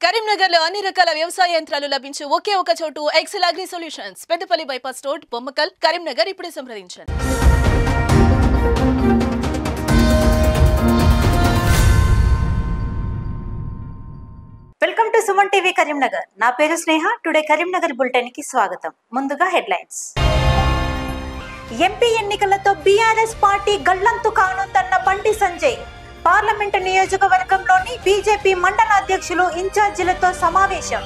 కరీంనగర్లో అన్ని రకాల వ్యవసాయ యంత్రాలు లభించే ఒకే ఒక చోటు excel agri solutions Peddapalli bypass road Bommakal Karimnagar ఇప్పుడే సంప్రదించండి. Welcome to Suman TV Karimnagar. నా పేరు స్నేహ. టుడే కరీంనగర్ బులెటిన్ కి స్వాగతం. ముందుగా హెడ్లైన్స్. ఎంపీ ఎన్నికలతో బీఆర్ఎస్ పార్టీ గల్లంతు కానుందన్న బండి సంజయ్. పార్లమెంటు నియోజకవర్గంలోని బీజేపీ మండల అధ్యక్షులు ఇన్ఛార్జీలతో సమావేశం.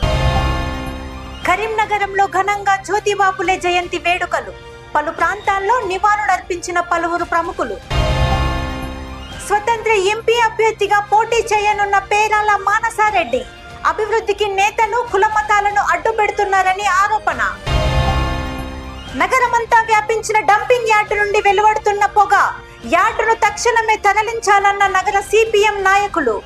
కరీంనగరంలో ఘనంగా జ్యోతిబాపులే జయంతి వేడుకలు. పలు ప్రాంతాల్లో నివాళులర్పించిన పలువురు ప్రముఖులు. స్వతంత్ర ఎంపీ అభ్యర్థిగా పోటీ చేయనున్న పేరాల మానసారెడ్డి. అభివృద్ధికి నేతలు కులమతాలను అడ్డుపెడుతున్నారని ఆరోపణ. నగరమంతా వ్యాపించిన డంపింగ్ యార్డు నుండి వెలువడుతున్న పొగ. యార్డును తక్షణమే తరలించాలన్న నగర సిపిఎం నాయకులు.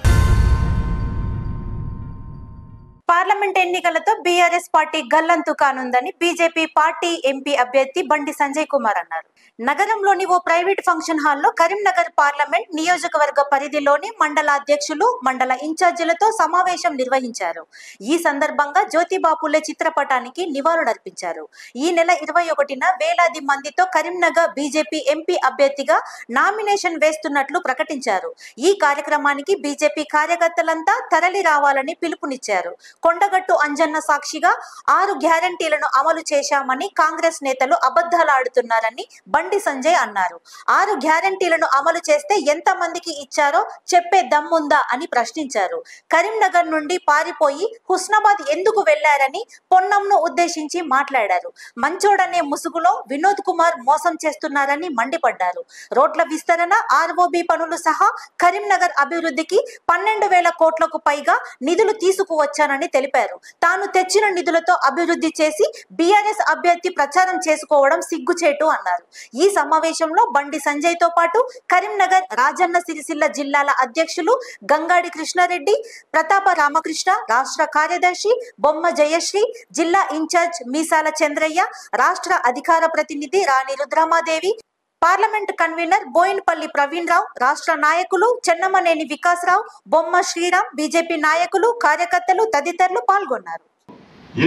పార్లమెంట్ ఎన్నికలతో బీఆర్ఎస్ పార్టీ గల్లంతు కానుందని బీజేపీ పార్టీ ఎంపీ అభ్యర్థి బండి సంజయ్ కుమార్ అన్నారు. నగరంలోని ఓ ప్రైవేట్ ఫంక్షన్ హాల్లో కరీంనగర్ పార్లమెంట్ నియోజకవర్గ పరిధిలోని మండల అధ్యక్షులు మండల ఇన్ఛార్జీలతో సమావేశం నిర్వహించారు. ఈ సందర్భంగా జ్యోతిబాపులే చిత్రపటానికి నివాళులర్పించారు. ఈ నెల 21న వేలాది మందితో కరీంనగర్ బీజేపీ ఎంపీ అభ్యర్థిగా నామినేషన్ వేస్తున్నట్లు ప్రకటించారు. ఈ కార్యక్రమానికి బీజేపీ కార్యకర్తలంతా తరలి రావాలని పిలుపునిచ్చారు. కొండగట్టు అంజన్న సాక్షిగా 6 గ్యారంటీలను అమలు చేశామని కాంగ్రెస్ నేతలు అబద్ధాలాడుతున్నారని బండి సంజయ్ అన్నారు. 6 గ్యారంటీలను అమలు చేస్తే ఎంత మందికి ఇచ్చారో చెప్పే దమ్ముందా అని ప్రశ్నించారు. కరీంనగర్ నుండి పారిపోయి హుస్నాబాద్ ఎందుకు వెళ్లారని పొన్నంను ఉద్దేశించి మాట్లాడారు. మంచోడనే ముసుగులో వినోద్ కుమార్ మోసం చేస్తున్నారని మండిపడ్డారు. రోడ్ల విస్తరణ, ఆర్ఓబి పనులు సహా కరీంనగర్ అభివృద్ధికి 12,000 కోట్లకు పైగా నిధులు తీసుకువచ్చానని తెలిపారు. తాను తెచ్చిన నిధులతో అభివృద్ధి చేసి బీఆర్ఎస్ అభ్యర్థి ప్రచారం చేసుకోవడం సిగ్గుచేటు అన్నారు. ఈ సమావేశంలో బండి సంజయ్ తో పాటు కరీంనగర్, రాజన్న సిరిసిల్ల జిల్లాల అధ్యక్షులు గంగాడి కృష్ణారెడ్డి, ప్రతాప రామకృష్ణ, రాష్ట్ర కార్యదర్శి బొమ్మ జయశ్రీ, జిల్లా ఇన్ఛార్జ్ మీసాల చంద్రయ్య, రాష్ట్ర అధికార ప్రతినిధి రాణి రుద్రమాదేవి, పార్లమెంట్ కన్వీనర్ బోయిన్పల్లి ప్రవీణ్ రావు, రాష్ట్ర నాయకులు చెన్నమనేని వికాసరావు, బొమ్మ శ్రీరామ్, బీజేపీ నాయకులు, కార్యకర్తలు తదితరులు పాల్గొన్నారు.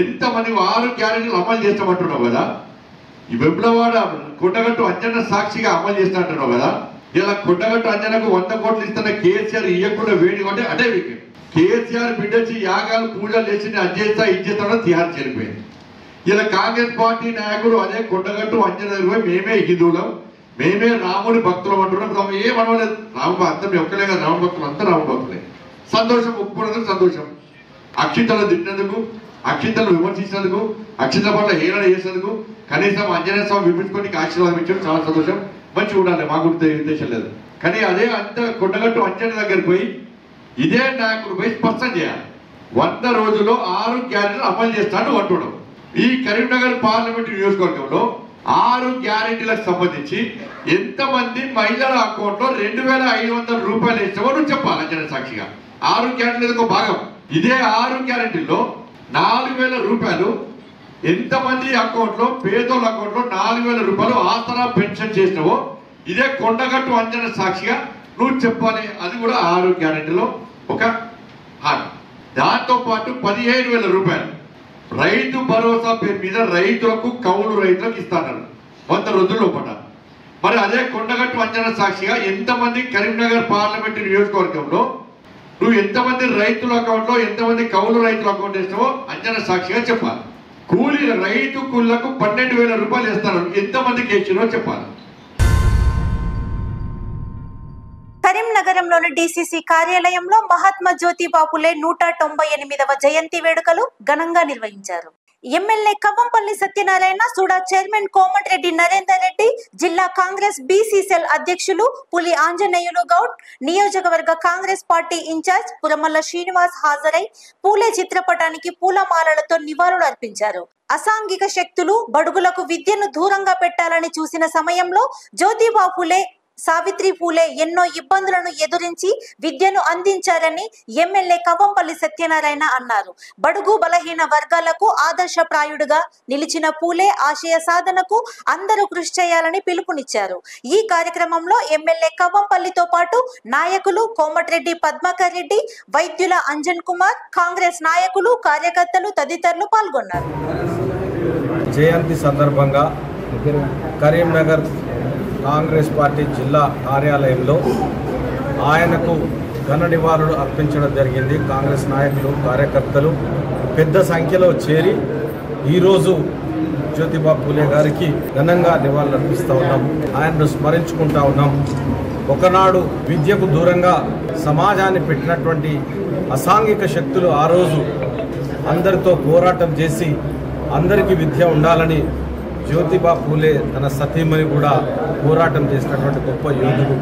ఎంతమంది 6 గ్యారెంటీలు అమలు చేస్తామంటున్నావు కదా, ఈ వెబ్లవాడ కొండగట్టు అంజన సాక్షిగా అమలు చేస్తాంటున్నావు కదా, ఇలా కొండగట్టు అంజనకు 100 కోట్లు ఇస్తున్న కేసీఆర్ ఇయ్యకుండా వేడి కొంటే అదే కేసీఆర్ బిడ్డచి యాగాలు పూజలు చేసి అది చేస్తా ఇది చేస్తాడో తిహార్ చేరిపోయింది. ఇలా కాంగ్రెస్ పార్టీ నాయకుడు అదే కొండగట్టు అంజన మేమే హిందువులం, మేమే రాముని భక్తులు అంటున్నాం. ఏమనలేదు, రాము అంతా ఒక్కలే కదా, రాముడు భక్తులు అంతా రాముడు భక్తులే. సంతోషం, ఒప్పుకున్నందుకు సంతోషం. అక్షింతలు తిట్టినందుకు, అక్షింతలు విమర్శించినందుకు, అక్షింతల పట్ల హేళన చేసినందుకు కనీసం ఆంజనేయ స్వామి విమర్శించుకొని ఆశీర్వాదం ఇచ్చడం చాలా సంతోషం. మంచిగా ఉండాలి, మాకు ఉద్దేశం లేదు. కానీ అదే అంత కొండగట్టు అంజన దగ్గరికి పోయి ఇదే నాయకుడు పోయి స్పష్టం చేయాలి. 100 రోజుల్లో 6 గ్యారెంటీలు అమలు చేస్తాను అంటున్నాం. ఈ కరీంనగర్ పార్లమెంట్ నియోజకవర్గంలో 6 గ్యారెంటీలకు సంబంధించి ఎంతమంది మహిళల అకౌంట్లో 2,500 రూపాయలు ఇస్తామో నువ్వు చెప్పాలి. అంజన సాక్షిగా 6 గ్యారెంటీలకు భాగం ఇదే. 6 గ్యారెంటీల్లో 4,000 రూపాయలు ఎంతమంది అకౌంట్లో, పేదోళ్ళ అకౌంట్లో 4,000 రూపాయలు ఆసరా పెన్షన్ చేసినావో ఇదే కొండగట్టు అంజన సాక్షిగా నువ్వు చెప్పాలి. అది కూడా 6 గ్యారెంటీలో ఒక హామీ. దాంతో పాటు 15,000 రూపాయలు రైతు భరోసా పేరు మీద రైతులకు, కౌలు రైతులకు ఇస్తాను 100 రోజుల్లో పడ్డ. మరి అదే కొండగట్టు అంజన సాక్షిగా ఎంతమంది కరీంనగర్ పార్లమెంటు నియోజకవర్గంలో నువ్వు ఎంతమంది రైతుల అకౌంట్లో, ఎంతమంది కౌలు రైతుల అకౌంట్ వేసినావో అంజన సాక్షిగా చెప్పాలి. కూలీ రైతు కూలీలకు 12,000 రూపాయలు ఇస్తాను, ఎంతమందికి ఇచ్చినో చెప్పాలి. కరీంనగరంలోని డీసీసీ కార్యాలయంలో మహాత్మా జ్యోతిబాపులే 198వ జయంతి వేడుకలు ఘనంగా నిర్వహించారు. ఎమ్మెల్యే కవ్వంపల్లి సత్యనారాయణ, సూడా చైర్మన్ కోమటిరెడ్డి నరేందర్ రెడ్డి, జిల్లా కాంగ్రెస్ బీసీ సెల్ అధ్యక్షులు పులి ఆంజనేయులు గౌడ్, నియోజకవర్గ కాంగ్రెస్ పార్టీ ఇన్ఛార్జ్ పురమల్ల శ్రీనివాస్ హాజరై పూలే చిత్రపటానికి పూలమాలలతో నివాళులు అర్పించారు. అసాంఘిక శక్తులు బడుగులకు విద్యను దూరంగా పెట్టాలని చూసిన సమయంలో జ్యోతిబాపులే సావిత్రి పూలే ఎన్నో ఇబ్బందులను ఎదురించి విద్యను అందించారని ఎమ్మెల్యే కవ్వంపల్లి సత్యనారాయణ అన్నారు. బడుగు బలహీన వర్గాలకు ఆదర్శప్రాయుడుగా నిలిచిన పూలే ఆశయ సాధనకు అందరూ కృషి చేయాలని పిలుపునిచ్చారు. ఈ కార్యక్రమంలో ఎమ్మెల్యే కవ్వంపల్లితో పాటు నాయకులు కోమటిరెడ్డి పద్మాకర్ రెడ్డి, వైద్యుల అంజన్ కుమార్, కాంగ్రెస్ నాయకులు, కార్యకర్తలు తదితరులు పాల్గొన్నారు. జయంతి సందర్భంగా కరీంనగర్ కాంగ్రెస్ పార్టీ జిల్లా కార్యాలయంలో ఆయనకు ఘన నివాళులు అర్పించడం జరిగింది. కాంగ్రెస్ నాయకులు, కార్యకర్తలు పెద్ద సంఖ్యలో చేరి ఈరోజు జ్యోతిబా పూలే గారికి ఘనంగా నివాళులు అర్పిస్తూ ఉన్నాం. ఆయనను స్మరించుకుంటా ఉన్నాం. ఒకనాడు విద్యకు దూరంగా సమాజాన్ని పెట్టినటువంటి అసాంఘిక శక్తులు ఆ రోజు అందరితో పోరాటం చేసి అందరికీ విద్య ఉండాలని జ్యోతిబా పూలే తన సతీమణి కూడా పోరాటం చేసినటువంటి గొప్ప యోధుడు.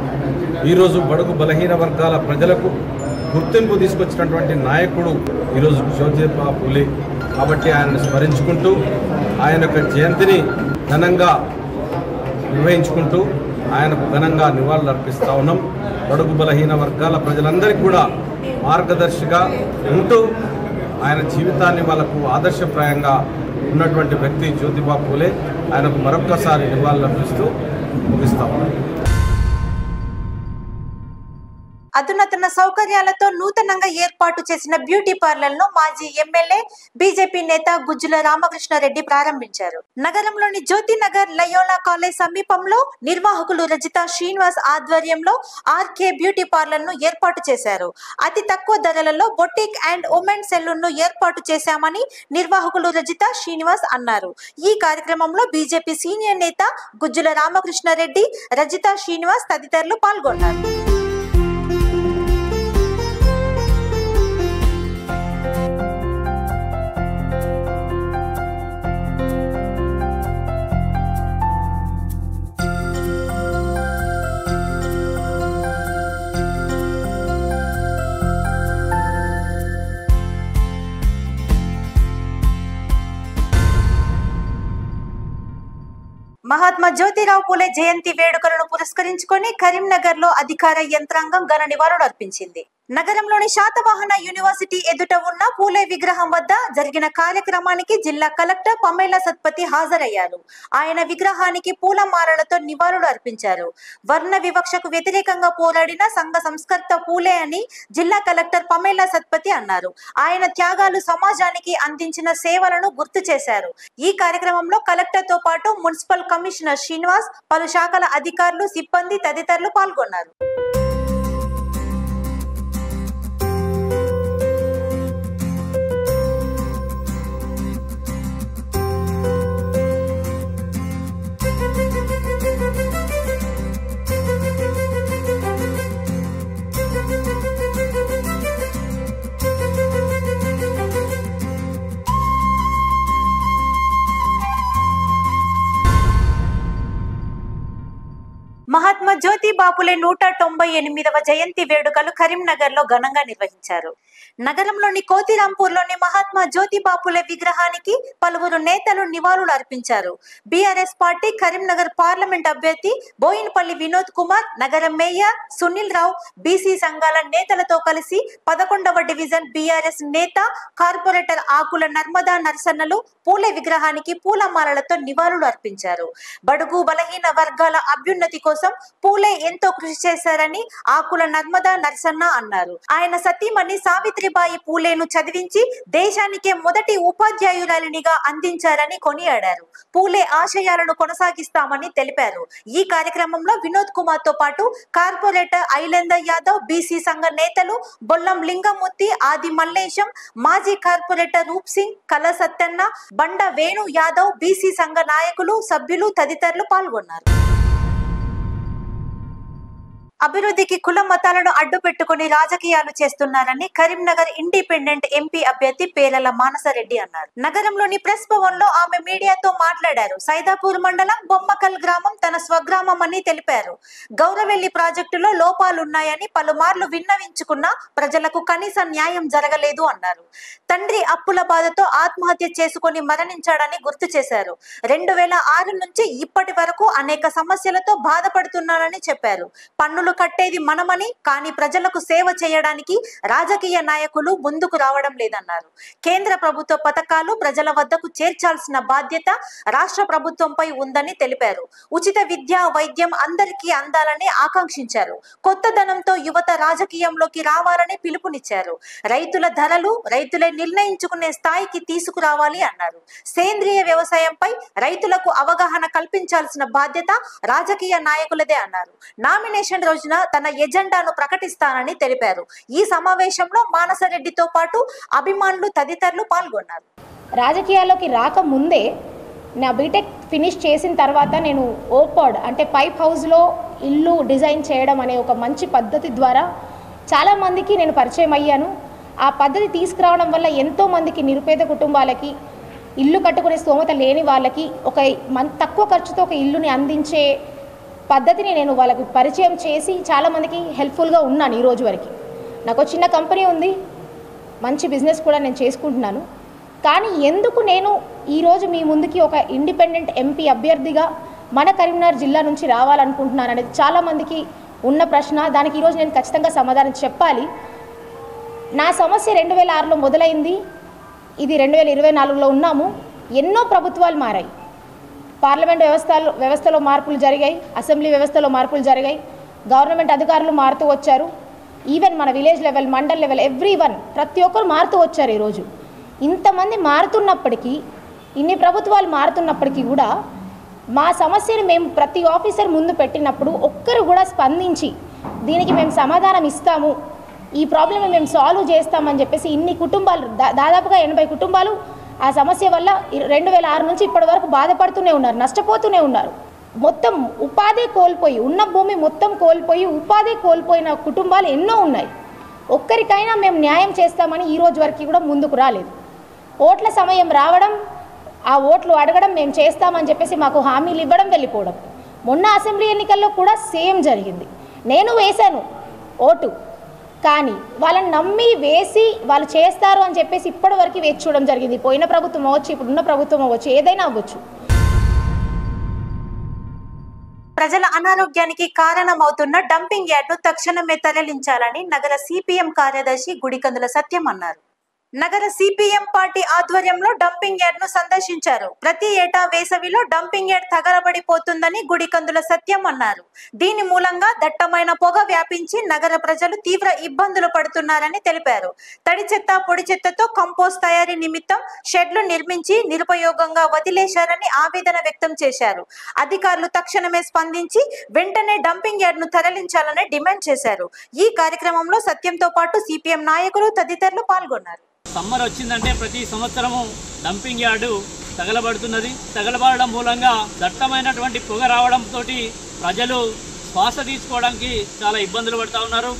ఈరోజు బడుగు బలహీన వర్గాల ప్రజలకు గుర్తింపు తీసుకొచ్చినటువంటి నాయకుడు ఈరోజు జ్యోతిబా పూలే. కాబట్టి ఆయనను స్మరించుకుంటూ ఆయన యొక్క జయంతిని ఘనంగా నిర్వహించుకుంటూ ఆయనకు ఘనంగా నివాళులు అర్పిస్తూ ఉన్నాం. బడుగు బలహీన వర్గాల ప్రజలందరికీ కూడా మార్గదర్శిగా ఉంటూ ఆయన జీవితాన్ని వాళ్ళకు ఆదర్శప్రాయంగా ఉన్నటువంటి వ్యక్తి జ్యోతిబా పూలే. ఆయనకు మరొక్కసారి నివాళులు అర్పిస్తూ ముగిస్తా ఉన్నాం. అధునాతన సౌకర్యాలతో నూతనంగా ఏర్పాటు చేసిన బ్యూటీ పార్లర్ ను మాజీ ఎమ్మెల్యే బీజేపీ నేత గుజ్జుల రామకృష్ణారెడ్డి ప్రారంభించారు. నగరంలోని జ్యోతినగర్ లయోలా కాలేజ్ సమీపంలో నిర్వాహకులు రజిత శ్రీనివాస్ ఆధ్వర్యంలో ఆర్కే బ్యూటీ పార్లర్ ను ఏర్పాటు చేశారు. అతి తక్కువ ధరలలో బొటిక్ అండ్ ఉమెన్ సెలూన్ ను ఏర్పాటు చేశామని నిర్వాహకులు రజిత శ్రీనివాస్ అన్నారు. ఈ కార్యక్రమంలో బీజేపీ సీనియర్ నేత గుజ్జుల రామకృష్ణారెడ్డి, రజిత శ్రీనివాస్ తదితరులు పాల్గొన్నారు. మహాత్మా జ్యోతిరావు పూలే జయంతి వేడుకలను పురస్కరించుకొని కరీంనగర్ లో అధికార యంత్రాంగం ఘన నివాళులు అర్పించింది. నగరంలోని శాతవాహన యూనివర్సిటీ ఎదుట ఉన్న పూలే విగ్రహం వద్ద జరిగిన కార్యక్రమానికి జిల్లా కలెక్టర్ పమేలా సత్పతి హాజరయ్యారు. ఆయన విగ్రహానికి పూలమాలలతో నివాళులు అర్పించారు. వర్ణ వివక్షకు వ్యతిరేకంగా పోరాడిన సంఘ సంస్కర్త పూలే అని జిల్లా కలెక్టర్ పమేలా సత్పతి అన్నారు. ఆయన త్యాగాలు సమాజానికి అందించిన సేవలను గుర్తు చేశారు. ఈ కార్యక్రమంలో కలెక్టర్ తో పాటు మున్సిపల్ కమిషనర్ శ్రీనివాస్, పలు శాఖల అధికారులు, సిబ్బంది తదితరులు పాల్గొన్నారు. మహాత్మా జ్యోతిబా పూలే 198వ జయంతి వేడుకలు కరీంనగర్ లో ఘనంగా నిర్వహించారు. నగరంలోని కోతిరాంపూర్ లోని మహాత్మా జ్యోతిబా పూలే విగ్రహానికి పలువురు నేతలు నివాళులు అర్పించారు. బీఆర్ఎస్ పార్టీ కరీంనగర్ పార్లమెంట్ అభ్యర్థి బోయినపల్లి వినోద్ కుమార్, నగర మేయర్ సునీల్ రావు, బీసీ సంఘాల నేతలతో కలిసి 11వ డివిజన్ బీఆర్ఎస్ నేత కార్పొరేటర్ ఆకుల నర్మదా నరసన్నలు పూలే విగ్రహానికి పూలమాలలతో నివాళులు అర్పించారు. బడుగు బలహీన వర్గాల అభ్యున్నతి కోసం పూలే ఎంతో కృషి చేశారని ఆకుల నర్మదా నరసన్న అన్నారు. ఆయన సతీమణి సావిత్రిబాయి పూలేను చదివించి దేశానికే మొదటి ఉపాధ్యాయురాలినిగా అందించారని కొనియాడారు. పూలే ఆశయాలను కొనసాగిస్తామని తెలిపారు. ఈ కార్యక్రమంలో వినోద్ కుమార్ తో పాటు కార్పొరేటర్ ఐలేందర్ యాదవ్, బీసీ సంఘ నేతలు బొల్లం లింగమూర్తి, ఆది మల్లేశం, మాజీ కార్పొరేటర్ రూప్ సింగ్, కల సత్తన్న, బండ వేణు యాదవ్, బీసీ సంఘ నాయకులు, సభ్యులు తదితరులు పాల్గొన్నారు. అభివృద్ధికి కుల మతాలను అడ్డు పెట్టుకుని రాజకీయాలు చేస్తున్నారని కరీంనగర్ ఇండిపెండెంట్ ఎంపీ అభ్యర్థి పేలల మానసరెడ్డి అన్నారు. నగరంలోని ప్రెస్ భవన్ లో ఆమె మీడియాతో మాట్లాడారు. సైదాపూర్ మండలం బొమ్మకల్ గ్రామం తన స్వగ్రామం అని తెలిపారు. గౌరవెల్లి ప్రాజెక్టులో లోపాలున్నాయని పలుమార్లు విన్నవించుకున్నా ప్రజలకు కనీస న్యాయం జరగలేదు అన్నారు. తండ్రి అప్పుల బాధతో ఆత్మహత్య చేసుకుని మరణించాడని గుర్తు చేశారు. 2006 నుంచి ఇప్పటి వరకు అనేక సమస్యలతో బాధపడుతున్నారని చెప్పారు. పన్నులు కట్టేది మనమని, కానీ ప్రజలకు సేవ చేయడానికి రాజకీయ నాయకులు ముందుకు రావడం లేదన్నారు. కేంద్ర ప్రభుత్వ పథకాలు ప్రజల వద్దకు చేర్చాల్సిన బాధ్యత రాష్ట్ర ప్రభుత్వంపై ఉందని తెలిపారు. ఉచిత విద్య, వైద్యం అందరికీ అందాలని ఆకాంక్షించారు. కొత్త ధనంతో యువత రాజకీయంలోకి రావాలని పిలుపునిచ్చారు. రైతుల ధరలు రైతులే నిర్ణయించుకునే స్థాయికి తీసుకురావాలి అన్నారు. సేంద్రియ వ్యవసాయంపై రైతులకు అవగాహన కల్పించాల్సిన బాధ్యత రాజకీయ నాయకులదే అన్నారు. నామినేషన్ రోజున తన ఎజెండాను ప్రకటిస్తానని తెలిపారు. ఈ సమావేశంలో మానసరెడ్డితో పాటు అభిమానులు తదితరులు పాల్గొన్నారు. రాజకీయాల్లోకి రాకముందే నా బీటెక్ ఫినిష్ చేసిన తర్వాత నేను ఓపర్డ్ అంటే పైప్ హౌస్లో ఇల్లు డిజైన్ చేయడం అనే ఒక మంచి పద్ధతి ద్వారా చాలామందికి నేను పరిచయం అయ్యాను. ఆ పద్ధతి తీసుకురావడం వల్ల ఎంతోమందికి నిరుపేద కుటుంబాలకి, ఇల్లు కట్టుకునే స్తోమత లేని వాళ్ళకి ఒక తక్కువ ఖర్చుతో ఒక ఇల్లుని అందించే పద్ధతిని నేను వాళ్ళకి పరిచయం చేసి చాలామందికి హెల్ప్ఫుల్గా ఉన్నాను. ఈ రోజు వరకు నాకు చిన్న కంపెనీ ఉంది, మంచి బిజినెస్ కూడా నేను చేసుకుంటున్నాను. కానీ ఎందుకు నేను ఈరోజు మీ ముందుకి ఒక ఇండిపెండెంట్ ఎంపీ అభ్యర్థిగా మన కరీంనగర్ జిల్లా నుంచి రావాలనుకుంటున్నాను అనేది చాలామందికి ఉన్న ప్రశ్న. దానికి ఈరోజు నేను ఖచ్చితంగా సమాధానం చెప్పాలి. నా సమస్య 2006లో మొదలైంది, ఇది 2024లో ఉన్నాము. ఎన్నో ప్రభుత్వాలు మారాయి, పార్లమెంట్ వ్యవస్థలో మార్పులు జరిగాయి, అసెంబ్లీ వ్యవస్థలో మార్పులు జరిగాయి, గవర్నమెంట్ అధికారులు మారుతూ వచ్చారు. ఈవెన్ మన village level, mandal level, everyone ప్రతి ఒక్కరు మారుతూ వచ్చారు. ఈరోజు ఇంతమంది మారుతున్నప్పటికీ, ఇన్ని ప్రభుత్వాలు మారుతున్నప్పటికీ కూడా మా సమస్యను మేము ప్రతి ఆఫీసర్ ముందు పెట్టినప్పుడు ఒక్కరు కూడా స్పందించి దీనికి మేము సమాధానం ఇస్తాము, ఈ ప్రాబ్లమ్ని మేము సాల్వ్ చేస్తామని చెప్పేసి ఇన్ని కుటుంబాలు, దాదాపుగా 80 కుటుంబాలు ఆ సమస్య వల్ల 2006 నుంచి ఇప్పటి వరకు బాధపడుతూనే ఉన్నారు, నష్టపోతూనే ఉన్నారు. మొత్తం ఉపాధి కోల్పోయి, ఉన్న భూమి మొత్తం కోల్పోయి ఉపాధి కోల్పోయిన కుటుంబాలు ఎన్నో ఉన్నాయి. ఒక్కరికైనా మేము న్యాయం చేస్తామని ఈ రోజు వరకు కూడా ముందుకు రాలేదు. ఓట్ల సమయం రావడం, ఆ ఓట్లు అడగడం, మేము చేస్తామని చెప్పేసి మాకు హామీలు ఇవ్వడం, వెళ్ళిపోవడం. మొన్న అసెంబ్లీ ఎన్నికల్లో కూడా సేమ్ జరిగింది. నేను వేశాను ఓటు, కానీ వాళ్ళని నమ్మి వేసి వాళ్ళు చేస్తారు అని చెప్పేసి ఇప్పటి వరకు వేచి చూడడం జరిగింది. పోయిన ప్రభుత్వం అవ్వచ్చు, ఇప్పుడున్న ప్రభుత్వం అవ్వచ్చు, ఏదైనా అవ్వచ్చు. ప్రజల అనారోగ్యానికి కారణమవుతున్న డంపింగ్ యార్డ్ను తక్షణమే తరలించాలని నగర సిపిఎం కార్యదర్శి గుడికందుల సత్యం అన్నారు. నగర సిపిఎం పార్టీ ఆధ్వర్యంలో డంపింగ్ యార్డ్ ను సందర్శించారు. ప్రతి ఏటా వేసవిలో డంపింగ్ యార్డ్ తగలబడిపోతుందని గుడికందుల సత్యం అన్నారు. దీని మూలంగా దట్టమైన పొగ వ్యాపించి నగర ప్రజలు తీవ్ర ఇబ్బందులు పడుతున్నారని తెలిపారు. తడి చెత్త, పొడి చెత్తతో కంపోస్ట్ తయారీ నిమిత్తం షెడ్లు నిర్మించి నిరుపయోగంగా వదిలేశారని ఆవేదన వ్యక్తం చేశారు. అధికారులు తక్షణమే స్పందించి వెంటనే డంపింగ్ యార్డ్ ను తరలించాలని డిమాండ్ చేశారు. ఈ కార్యక్రమంలో సత్యంతో పాటు సిపిఎం నాయకులు తదితరులు పాల్గొన్నారు. సమ్మర్ వచ్చిందంటే ప్రతి సంవత్సరము డంపింగ్ యార్డు తగలబడుతున్నది. తగలబడడం మూలంగా దట్టమైనటువంటి పొగ రావడంతో ప్రజలు శ్వాస తీసుకోవడానికి చాలా ఇబ్బందులు పడుతూ ఉన్నారు.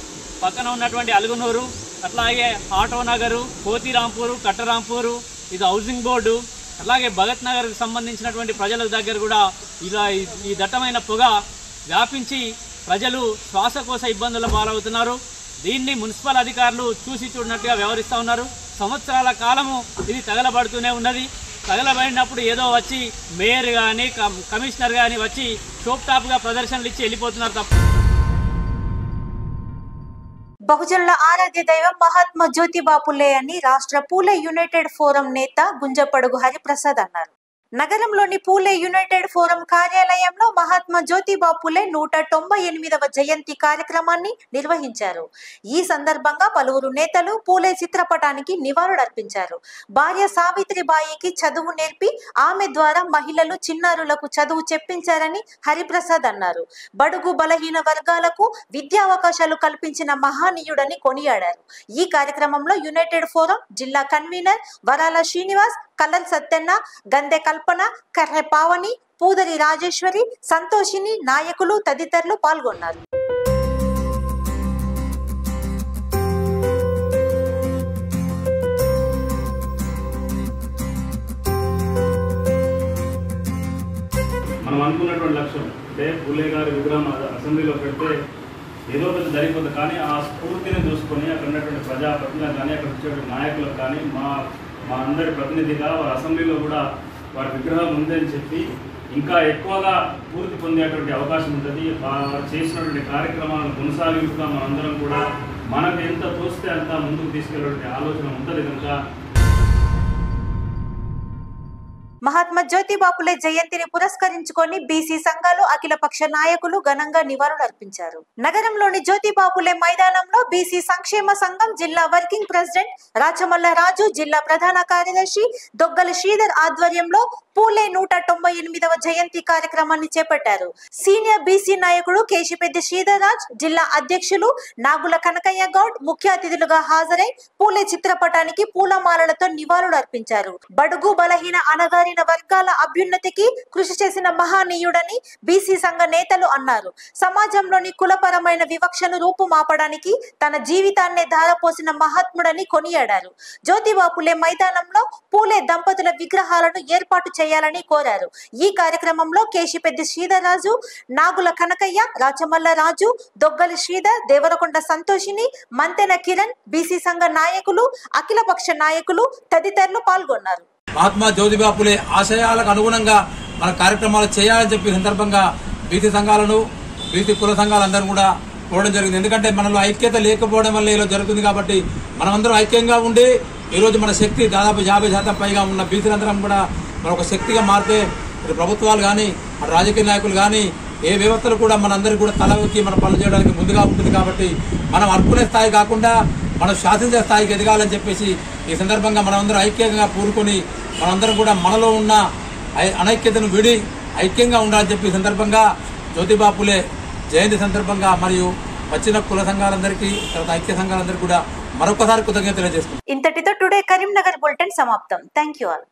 పక్కన ఉన్నటువంటి అలుగునూరు, అట్లాగే ఆటో నగరు, కోతిరాంపూరు, కట్టరాంపూరు, ఇది హౌసింగ్ బోర్డు, అలాగే భగత్ నగర్కి సంబంధించినటువంటి ప్రజల దగ్గర కూడా ఇలా ఈ దట్టమైన పొగ వ్యాపించి ప్రజలు శ్వాసకోశ ఇబ్బందుల పాలవుతున్నారు. దీన్ని మున్సిపల్ అధికారులు చూసి చూడనట్టుగా వ్యవహరిస్తూ ఉన్నారు. సంవత్సరాల కాలము ఇది తగలబడుతూనే ఉన్నది. తగలబడినప్పుడు ఏదో వచ్చి మేయర్ కానీ కమిషనర్ కానీ వచ్చి షోప్ టాప్గా ప్రదర్శనలు ఇచ్చి వెళ్ళిపోతున్నారు తప్ప. బహుజనుల ఆరాధ్య దైవం మహాత్మా జ్యోతిబా పులే అని రాష్ట్ర పూలే యునైటెడ్ ఫోరం నేత గుంజపడుగు హరిప్రసాద్ అన్నారు. నగరంలోని పూలే యునైటెడ్ ఫోరం కార్యాలయంలో మహాత్మా జ్యోతిబా పులే 198వ జయంతి కార్యక్రమాన్ని నిర్వహించారు. ఈ సందర్భంగా పలువురు నేతలు పూలే చిత్రపటానికి నివాళులర్పించారు. భార్య సావిత్రిబాయికి చదువు నేర్పి ఆమె ద్వారా మహిళలు, చిన్నారులకు చదువు చెప్పించారని హరిప్రసాద్ అన్నారు. బడుగు బలహీన వర్గాలకు విద్యావకాశాలు కల్పించిన మహానీయుడని కొనియాడారు. ఈ కార్యక్రమంలో యునైటెడ్ ఫోరం జిల్లా కన్వీనర్ వరాల శ్రీనివాస్, కల్లల్ సత్యన్న, గందె కల్పన, కర్రె పావని, పూదరి రాజేశ్వరి, సంతోషిని, నాయకులు తదితరులు పాల్గొన్నారు. మనం అనుకున్నటువంటి లక్ష్యం అంటే పూలే గారి విగ్రహం అసెంబ్లీలో పెడితే ఏదో పెద్ద జరిగిపోతుంది. కానీ ఆ స్ఫూర్తిని చూసుకొని అక్కడ ఉన్నటువంటి ప్రజాప్రతినిధులు కానీ అక్కడ వచ్చేటువంటి నాయకులకు కానీ మా అందరి ప్రతినిధిగా వారి అసెంబ్లీలో కూడా వారి విగ్రహం ఉందని చెప్పి ఇంకా ఎక్కువగా పూర్తి పొందేటువంటి అవకాశం ఉంటుంది. చేసినటువంటి కార్యక్రమాలను కొనసాగిస్తూ మనందరం కూడా మనకు ఎంత తోస్తే అంత ముందుకు తీసుకెళ్ళే ఆలోచన ఉంటుంది కనుక మహాత్మా జ్యోతిబా ఫులే జయంతిని పురస్కరించుకొని బీసీ సంఘాలు అఖిలపక్ష నాయకులు ఘనంగా నివాళులర్పించారు. నగరంలోని జ్యోతిబా ఫులే మైదానంలో బీసీ సంక్షేమ సంఘం జిల్లా వర్కింగ్ ప్రెసిడెంట్ రాచమల్ల రాజు, జిల్లా ప్రధాన కార్యదర్శి దొగ్గల శ్రీధర్ ఆధ్వర్యంలో పూలే 198వ జయంతి కార్యక్రమాన్ని చేపట్టారు. సీనియర్ బీసీ నాయకుడు కేశిపెద్ది శ్రీధర్ రాజ్, జిల్లా అధ్యక్షులు నాగుల కనకయ్య గౌడ్ ముఖ్య అతిథులుగా హాజరై పూలే చిత్రపటానికి పూలమాలలతో నివాళులర్పించారు. బడుగు బలహీన అనగారి వర్గాల అభ్యున్నతికి కృషి చేసిన మహానీయుడని బీసీ సంఘ నేతలు అన్నారు. సమాజంలోని కులపరమైన వివక్షను రూపుమాపడానికి తన జీవితాన్నే ధారపోసిన మహాత్ముడని కొనియాడారు. జ్యోతిబా ఫులే మైదానంలో పూలే దంపతుల విగ్రహాలను ఏర్పాటు చేయాలని కోరారు. ఈ కార్యక్రమంలో కేశిపెద్ది శ్రీధర్ రాజు, నాగుల కనకయ్య, రాచమల్ల రాజు, దొగ్గలి శ్రీధర్, దేవరకొండ సంతోషిని, మంతెన కిరణ్, బీసీ సంఘ నాయకులు, అఖిలపక్ష నాయకులు తదితరులు పాల్గొన్నారు. మహాత్మా జ్యోతిబా ఫులే ఆశయాలకు అనుగుణంగా మన కార్యక్రమాలు చేయాలని చెప్పి సందర్భంగా బీసీ సంఘాలను బీసీ కుల సంఘాలందరూ కూడా కోరడం జరిగింది. ఎందుకంటే మనలో ఐక్యత లేకపోవడం వల్ల ఇలా జరుగుతుంది. కాబట్టి మనమందరం ఐక్యంగా ఉండి ఈరోజు మన శక్తి దాదాపు 50% పైగా ఉన్న బీసీలందరం కూడా మన ఒక శక్తిగా మారితే ప్రభుత్వాలు కానీ రాజకీయ నాయకులు కానీ ఏ వ్యవస్థలు కూడా మనందరికీ కూడా తల ఎత్తి మన పనులు చేయడానికి ముందుగా ఉంటుంది. కాబట్టి మనం అనుకునే స్థాయి కాకుండా మనం శాసించే స్థాయికి ఎదగాలని చెప్పేసి ఈ సందర్భంగా మనమందరం ఐక్యంగా పూనుకొని మనందరం కూడా మనలో ఉన్న అనైక్యతను విడి ఐక్యంగా ఉండాలని చెప్పి ఈ సందర్భంగా జ్యోతిబా ఫులే జయంతి సందర్భంగా మరియు వచ్చిన కుల సంఘాలందరికీ తర్వాత ఐక్య సంఘాలందరికీ కూడా మరొకసారి కృతజ్ఞతలు తెలియజేస్తున్నాం. ఇంతటితో టుడే కరీంనగర్ బులెటిన్ సమాప్తం. Thank you all.